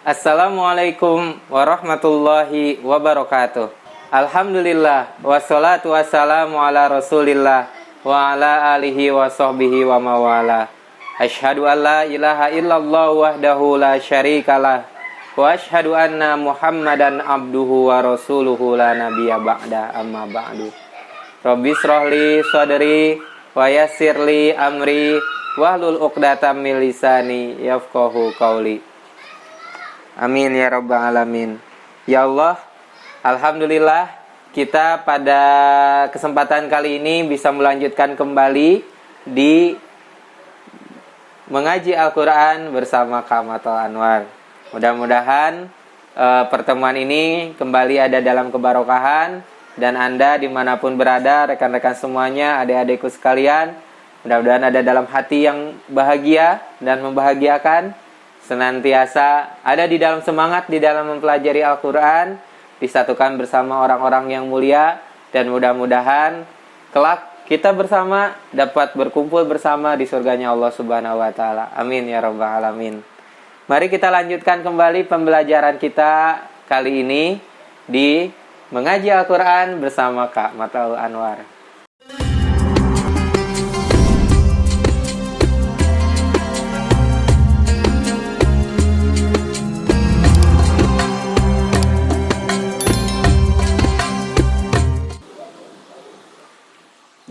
Assalamualaikum warahmatullahi wabarakatuh. Alhamdulillah wassalatu wassalamu ala Rasulillah wa ala alihi wa sahbihi wa mawala. Asyhadu an la ilaha illallah wahdahu la syarikalah wa asyhadu anna Muhammadan abduhu wa rasuluhu la nabiyya ba'da, amma ba'du. Rabbi shrahli sadri wa yassirli amri wahlul 'uqdatam min lisani yafqahu qauli. Amin ya rabbal alamin. Ya Allah, alhamdulillah kita pada kesempatan kali ini bisa melanjutkan kembali di mengaji Al-Quran bersama Kak Matal Anwar. Mudah-mudahan pertemuan ini kembali ada dalam kebarokahan, dan Anda dimanapun berada, rekan-rekan semuanya, adik-adikku sekalian, mudah-mudahan ada dalam hati yang bahagia dan membahagiakan, senantiasa ada di dalam semangat di dalam mempelajari Al-Quran, disatukan bersama orang-orang yang mulia, dan mudah-mudahan kelak kita bersama dapat berkumpul bersama di surganya Allah Subhanahu wa Ta'ala. Amin ya rabbal alamin. Mari kita lanjutkan kembali pembelajaran kita kali ini di mengaji Al-Quran bersama Kak Matal Anwar.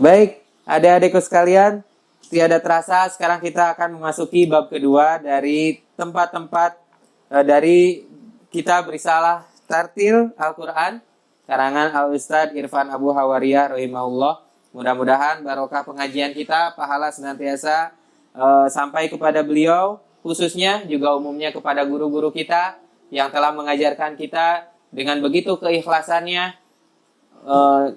Baik, adik-adikku sekalian, tiada terasa sekarang kita akan memasuki bab kedua dari tempat-tempat dari kitab Risalah Tartil Al-Quran karangan Al-Ustadz Irfan Abu Hawariyah rahimahullah. Mudah-mudahan barokah pengajian kita, pahala senantiasa sampai kepada beliau, khususnya juga umumnya kepada guru-guru kita yang telah mengajarkan kita dengan begitu keikhlasannya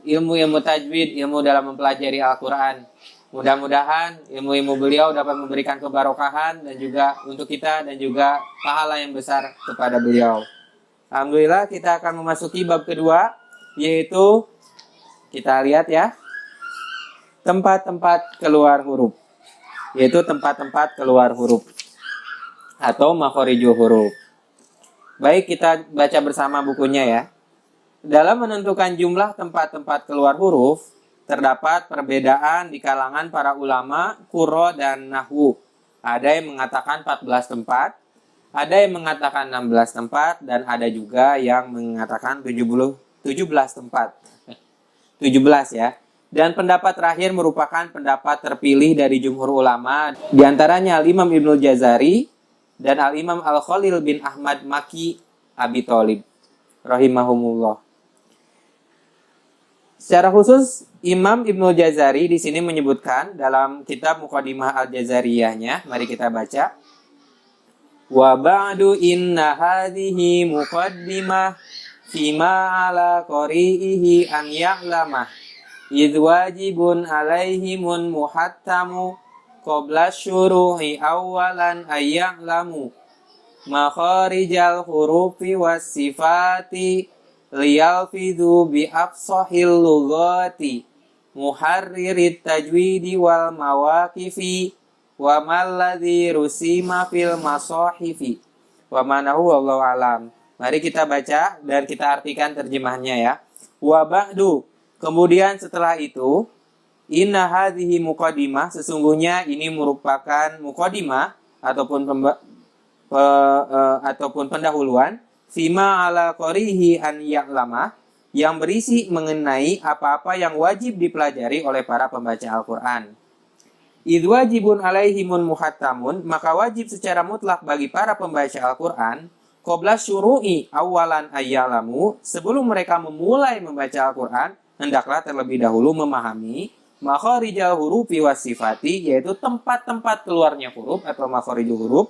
ilmu-ilmu tajwid, ilmu dalam mempelajari Al-Quran. Mudah-mudahan ilmu-ilmu beliau dapat memberikan kebarokahan dan juga untuk kita, dan juga pahala yang besar kepada beliau. Alhamdulillah, kita akan memasuki bab kedua, yaitu kita lihat ya, tempat-tempat keluar huruf, yaitu tempat-tempat keluar huruf atau makhorijul huruf. Baik, kita baca bersama bukunya ya. Dalam menentukan jumlah tempat-tempat keluar huruf, terdapat perbedaan di kalangan para ulama qurra dan nahwu. Ada yang mengatakan 14 tempat, ada yang mengatakan 16 tempat, dan ada juga yang mengatakan 17 tempat. 17 ya. Dan pendapat terakhir merupakan pendapat terpilih dari jumhur ulama, di antaranya Al-Imam Ibnul Jazari dan Al-Imam Al-Khalil bin Ahmad Maki Abi Thalib rahimahumullah. Secara khusus, Imam Ibnul Jazari di sini menyebutkan dalam kitab Muqaddimah Al-Jazariyahnya. Mari kita baca. Wa ba'du inna hadhihi muqaddimah fima ala qari'ihi an ya'lamah idh wajibun alaihimun muhattamu qabla syuruhi awalan ayya'lamu makharijal hurufi was sifati liyalfidhu bi afsahil lughati muharririt tajwidi wal mawaqifi wa malladhi rusima fil masahifi wa manahu wallahu alam. Mari kita baca dan kita artikan terjemahnya ya. Wa ba'du, kemudian setelah itu, inna hadhihi muqaddimah, sesungguhnya ini merupakan muqaddimah ataupun pendahuluan, fima ala qarihi an ya'lama, yang berisi mengenai apa-apa yang wajib dipelajari oleh para pembaca Al-Quran. Idh wajibun alaihimun muhattamun, maka wajib secara mutlak bagi para pembaca Al-Quran, qabla syuru'i awalan ayyalamu, sebelum mereka memulai membaca Al-Quran, hendaklah terlebih dahulu memahami makharijal hurufi was sifati, yaitu tempat-tempat keluarnya huruf atau makharijul huruf,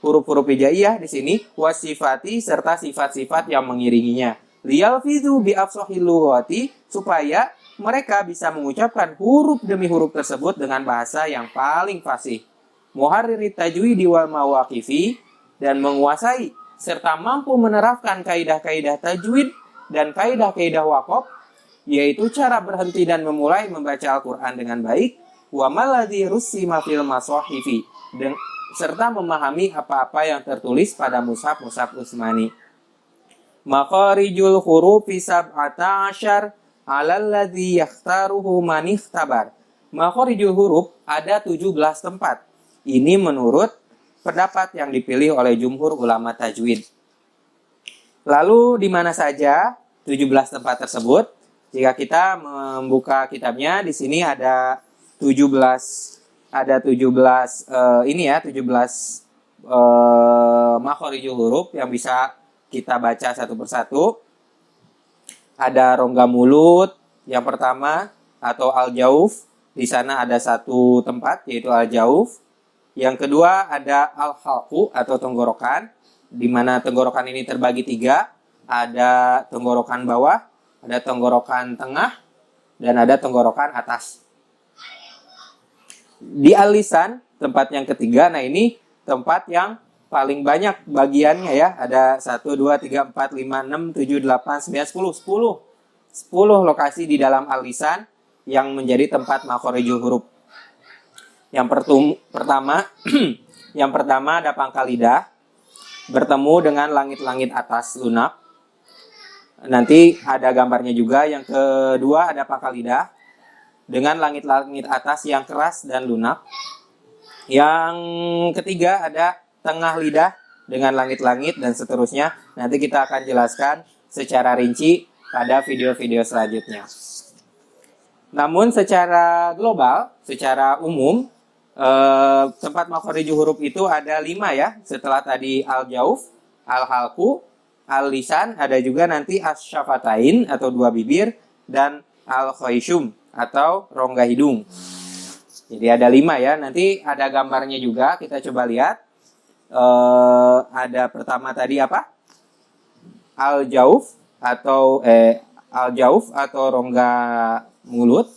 huruf-huruf hijaiyah di sini, wasifati, serta sifat-sifat yang mengiringinya. Liyalfidhu bi afsahil lughati, supaya mereka bisa mengucapkan huruf demi huruf tersebut dengan bahasa yang paling fasih. Muharririt tajwidi wal mawaqifi, dan menguasai serta mampu menerapkan kaidah-kaidah tajwid dan kaidah-kaidah waqaf, yaitu cara berhenti dan memulai membaca Al-Quran dengan baik. Wa maladhi rusima fil masahifi, serta memahami apa-apa yang tertulis pada mushaf-mushaf Utsmani. Makharijul hurufi sab'ata asyar 'alal ladzi yakhtaruhu man ikhtabar. Makharijul huruf ada 17 tempat. Ini menurut pendapat yang dipilih oleh jumhur ulama tajwid. Lalu di mana saja 17 tempat tersebut? Jika kita membuka kitabnya, di sini ada 17 makharijul huruf yang bisa kita baca satu persatu. Ada rongga mulut yang pertama atau al-jauf. Di sana ada satu tempat yaitu al-jauf. Yang kedua ada al-halqu atau tenggorokan, di mana tenggorokan ini terbagi 3. Ada tenggorokan bawah, ada tenggorokan tengah, dan ada tenggorokan atas. Di al-lisan, tempat yang ketiga, nah ini tempat yang paling banyak bagiannya ya. Ada 1, 2, 3, 4, 5, 6, 7, 8, 9, 10. 10 lokasi di dalam al-lisan yang menjadi tempat makharijul huruf. Yang pertama ada pangkal lidah bertemu dengan langit-langit atas lunak. Nanti ada gambarnya juga. Yang kedua ada pangkal lidah dengan langit-langit atas yang keras dan lunak. Yang ketiga ada tengah lidah dengan langit-langit dan seterusnya. Nanti kita akan jelaskan secara rinci pada video-video selanjutnya. Namun secara global, secara umum, tempat makharijul huruf itu ada 5 ya. Setelah tadi al-jauf, al-halqu, al-lisan, ada juga nanti as-syafatain atau 2 bibir, dan al-khayshum atau rongga hidung. Jadi ada 5 ya. Nanti ada gambarnya juga, kita coba lihat. Ada pertama tadi apa? Al-jauf atau rongga mulut.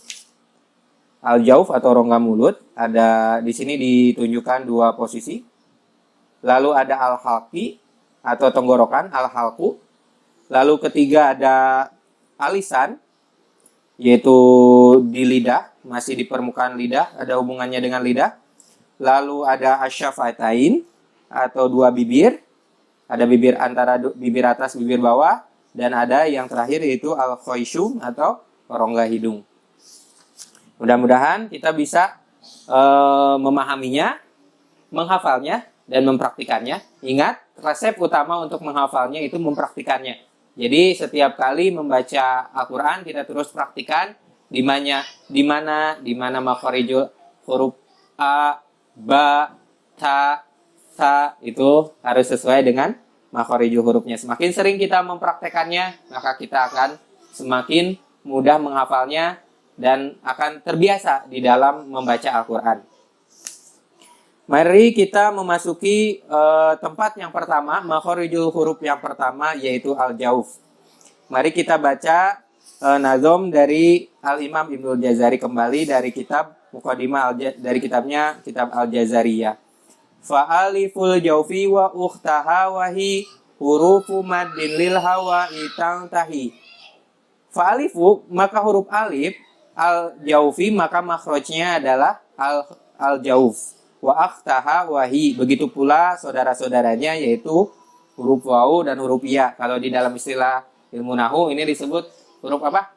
Al-jauf atau rongga mulut, ada di sini ditunjukkan 2 posisi. Lalu ada al-halqi atau tenggorokan, al-halqu. Lalu ketiga ada al-lisan, yaitu di lidah, masih di permukaan lidah, ada hubungannya dengan lidah. Lalu ada asyafatain atau 2 bibir, ada bibir antara bibir atas, bibir bawah, dan ada yang terakhir yaitu al-khayshum atau rongga hidung. Mudah-mudahan kita bisa memahaminya, menghafalnya, dan mempraktikannya. Ingat, resep utama untuk menghafalnya itu mempraktikannya. Jadi setiap kali membaca Al-Quran kita terus praktikan di mana makharijul huruf a, ba, ta, sa itu harus sesuai dengan makharijul hurufnya. Semakin sering kita mempraktekannya, maka kita akan semakin mudah menghafalnya dan akan terbiasa di dalam membaca Al-Quran. Mari kita memasuki tempat yang pertama, makharijul huruf yang pertama, yaitu al-jauf. Mari kita baca nazom dari Al-Imam Ibnul Jazari kembali dari kitab Muqaddimah dari kitabnya, kitab Al-Jazariyah. Fa'aliful jaufi wa ukhtaha wahi hurufu maddin lil hawa itang tahi. Fa'alifu, maka huruf alif, al-jaufi, maka makhrajnya adalah al-jauf. Wa akhtaha wahi, begitu pula saudara-saudaranya yaitu huruf wawu dan huruf ya. Kalau di dalam istilah ilmu nahu ini disebut huruf apa?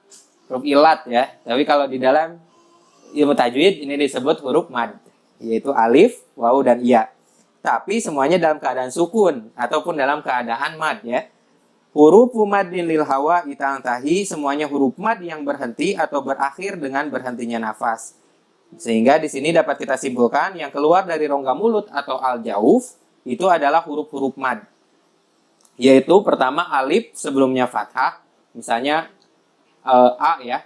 Huruf ilat ya. Tapi kalau di dalam ilmu tajwid ini disebut huruf mad, yaitu alif, wawu dan ya. Tapi semuanya dalam keadaan sukun ataupun dalam keadaan mad ya. Huruf maddin lil hawa itang tahi, semuanya huruf mad yang berhenti atau berakhir dengan berhentinya nafas. Sehingga di sini dapat kita simpulkan yang keluar dari rongga mulut atau al-jauf itu adalah huruf-huruf mad. Yaitu pertama alif sebelumnya fathah, misalnya a ya.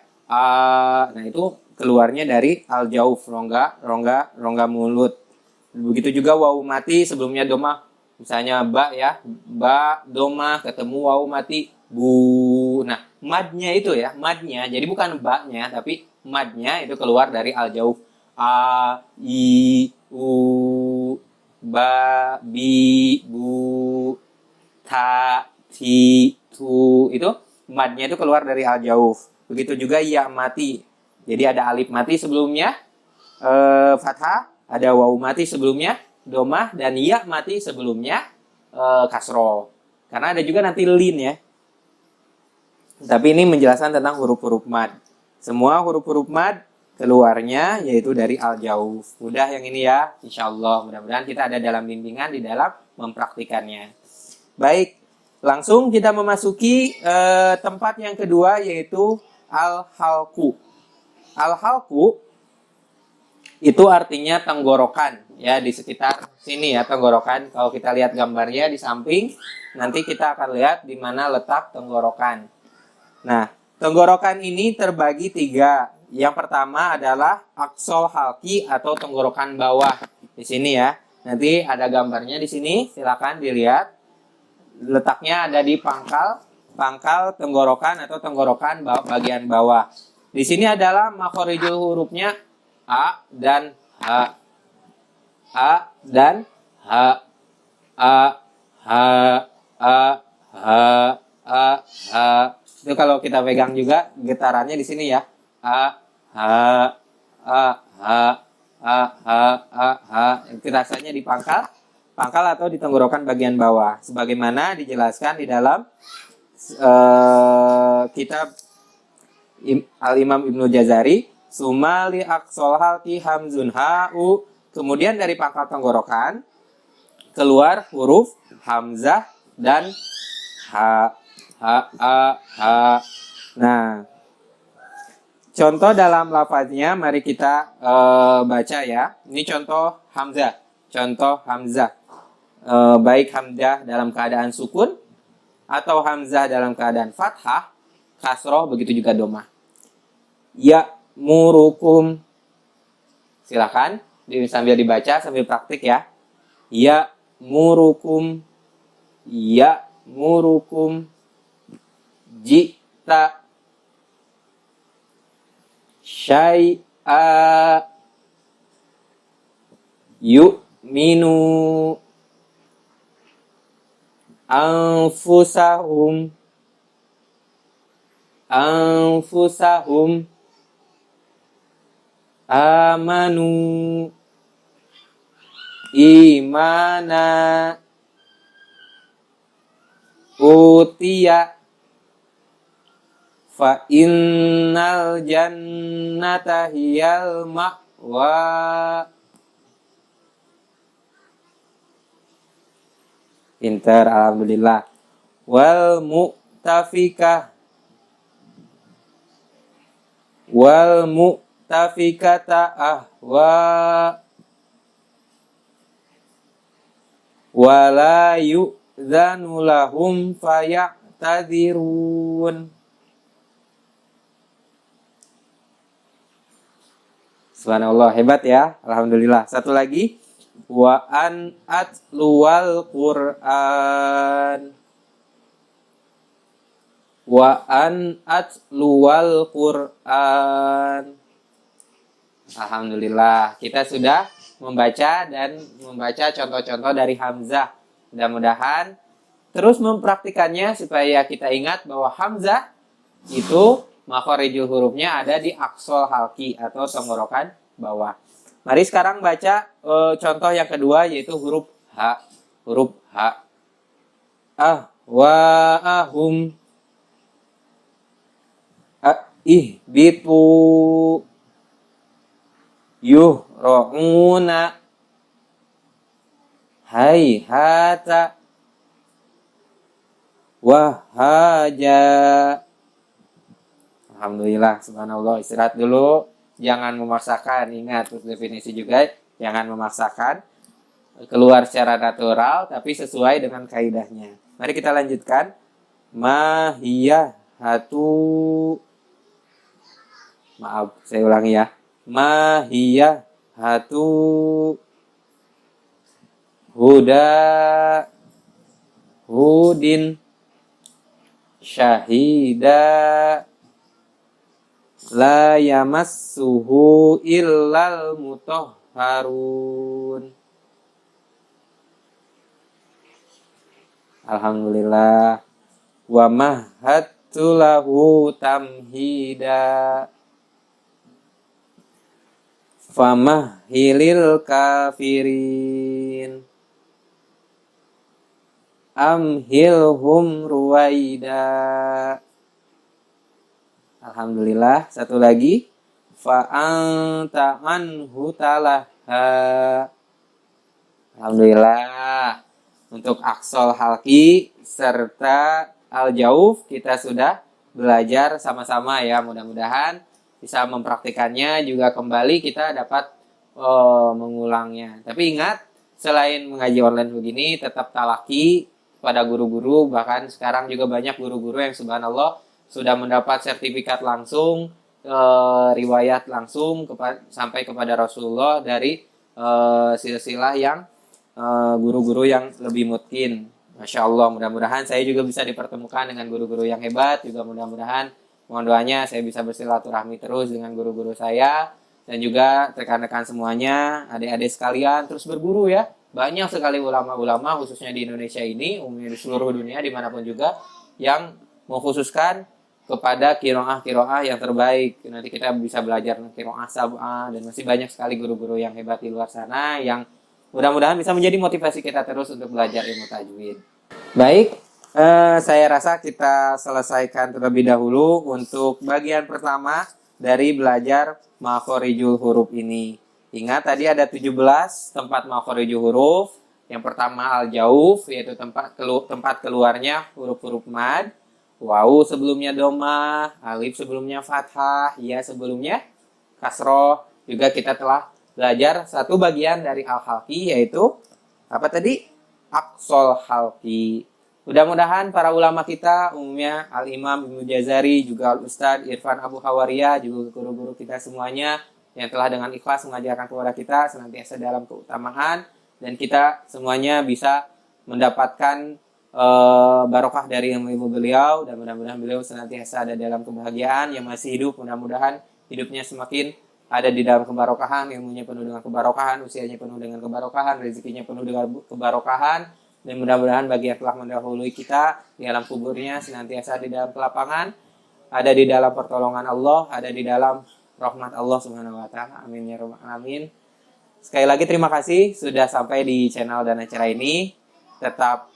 Nah itu keluarnya dari al-jauf, rongga mulut. Begitu juga wawu mati sebelumnya domah, misalnya ba ya, ba domah ketemu wawu mati bu. Nah madnya itu ya, madnya, jadi bukan ba-nya tapi madnya itu keluar dari al-jauf. A, i, u, ba, bi, bu, ta, ti, tu. Itu madnya itu keluar dari al-jauf. Begitu juga ya mati. Jadi ada alif mati sebelumnya fathah, ada wawu mati sebelumnya domah dan ya mati sebelumnya kasroh. Karena ada juga nanti lin ya. Tapi ini menjelaskan tentang huruf-huruf mad. Semua huruf-huruf mad keluarnya yaitu dari al-jauf. Mudah yang ini ya, insyaallah. Mudah-mudahan kita ada dalam bimbingan di dalam mempraktikannya. Baik, langsung kita memasuki tempat yang kedua yaitu al-halqu. Al-halqu itu artinya tenggorokan ya, di sekitar sini ya tenggorokan. Kalau kita lihat gambarnya di samping, nanti kita akan lihat di mana letak tenggorokan. Nah, tenggorokan ini terbagi 3. Yang pertama adalah aksol halki atau tenggorokan bawah. Di sini ya. Nanti ada gambarnya di sini, silakan dilihat. Letaknya ada di pangkal tenggorokan atau tenggorokan bagian bawah. Di sini adalah makhorijul hurufnya a dan h. A dan h. A, h, a, h, a, h. Itu kalau kita pegang juga getarannya di sini ya. A, h, a, h, a, h, a, h. Itu rasanya di pangkal atau di tenggorokan bagian bawah, sebagaimana dijelaskan di dalam kitab Al-Imam Ibnu Jazari, sumali aqsal halqi hamzun ha'u. Kemudian dari pangkal tenggorokan keluar huruf hamzah dan ha, ha. Nah, contoh dalam lafaznya mari kita baca ya. Ini contoh hamzah. Baik hamzah dalam keadaan sukun atau hamzah dalam keadaan fathah, kasroh, begitu juga domah. Ya murukum. Silakan sambil dibaca sambil praktik ya. Ya murukum. Ya murukum. Jita syai'a yu'minu anfusahum amanu imana utiya fa innal jannata hiyal ma'wa. Pinter, alhamdulillah. Wal mu'tafikata ahwa wala yu'dzanu lahum faya'tadzirun. Subhanallah, hebat ya. Alhamdulillah. Satu lagi. Wa an atluwal Qur'an. Alhamdulillah, kita sudah membaca contoh-contoh dari hamzah. Mudah-mudahan terus mempraktikannya supaya kita ingat bahwa hamzah itu makhorijul hurufnya ada di aqsal halqi atau tenggorokan bawah. Mari sekarang baca contoh yang kedua yaitu huruf H. Huruf H. Ahwa'ahum ihbitu yuhra'una hayhata wahaja. Alhamdulillah, subhanallah. Istirahat dulu. Jangan memaksakan, ingat definisi juga, jangan memaksakan, keluar secara natural tapi sesuai dengan kaidahnya. Mari kita lanjutkan. Maaf, saya ulangi ya. Mahiyahatu huda hudin syahida la yamassuhu illal mutahharun. Alhamdulillah. Wa mahhattu lahu tamhida. famahhilil kafirin amhilhum ruwaida. Alhamdulillah. Satu lagi, fa anta anhu talaha. Alhamdulillah. Untuk aksol halki serta al-jauf kita sudah belajar sama-sama ya. Mudah-mudahan bisa mempraktikannya, juga kembali kita dapat mengulangnya. Tapi ingat, selain mengaji online begini, tetap talaki pada guru-guru. Bahkan sekarang juga banyak guru-guru yang subhanallah sudah mendapat sertifikat langsung, riwayat langsung sampai kepada Rasulullah dari silsilah yang guru-guru yang lebih mungkin. Masya Allah, mudah-mudahan saya juga bisa dipertemukan dengan guru-guru yang hebat. Juga mudah-mudahan, mohon doanya, saya bisa bersilaturahmi terus dengan guru-guru saya. Dan juga rekan-rekan semuanya, adik-adik sekalian, terus berguru ya. Banyak sekali ulama-ulama, khususnya di Indonesia ini, umumnya di seluruh dunia, dimanapun juga, yang mengkhususkan kepada kiroah yang terbaik. Nanti kita bisa belajar kiroah sab'ah, dan masih banyak sekali guru-guru yang hebat di luar sana, yang mudah-mudahan bisa menjadi motivasi kita terus untuk belajar ilmu tajwid. Baik, saya rasa kita selesaikan terlebih dahulu untuk bagian pertama dari belajar makhorijul huruf ini. Ingat tadi ada 17 tempat makhorijul huruf. Yang pertama al-jauf, yaitu tempat keluarnya huruf-huruf mad. Wawu sebelumnya domah, alif sebelumnya fathah, ya sebelumnya kasroh. Juga kita telah belajar satu bagian dari al-halqi, yaitu apa tadi? Aqsal halqi. Mudah-mudahan para ulama kita, umumnya Al-Imam Ibnu Jazari, juga Al-Ustadz Irfan Abu Hawariyah, juga guru-guru kita semuanya yang telah dengan ikhlas mengajarkan kepada kita senantiasa dalam keutamaan, dan kita semuanya bisa mendapatkan barokah dari ilmu beliau, dan mudah-mudahan beliau senantiasa ada dalam kebahagiaan. Yang masih hidup, mudah-mudahan hidupnya semakin ada di dalam kebarokahan, ilmunya penuh dengan kebarokahan, usianya penuh dengan kebarokahan, rezekinya penuh dengan kebarokahan, dan mudah-mudahan bagi yang telah mendahului kita di alam kuburnya senantiasa di dalam kelapangan, ada di dalam pertolongan Allah, ada di dalam rahmat Allah Subhanahu wa taala. Amin ya rabbal alamin. Sekali lagi terima kasih sudah sampai di channel dan acara ini. Tetap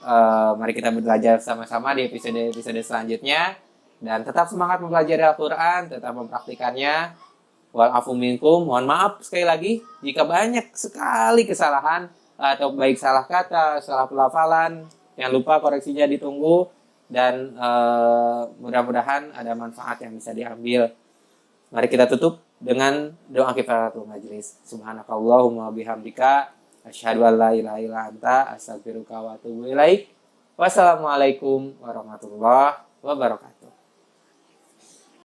mari kita belajar sama-sama di episode selanjutnya, dan tetap semangat mempelajari Al-Qur'an, tetap mempraktikannya. Wal afu minkum, mohon maaf sekali lagi jika banyak sekali kesalahan atau baik salah kata, salah pelafalan. Jangan lupa koreksinya ditunggu, dan mudah-mudahan ada manfaat yang bisa diambil. Mari kita tutup dengan doa kifaratul majlis. Subhanakallahumma bihamdika asyhadu an la ilaha illa anta astaghfiruka wa atubu ilaik. Wassalamualaikum warahmatullahi wabarakatuh.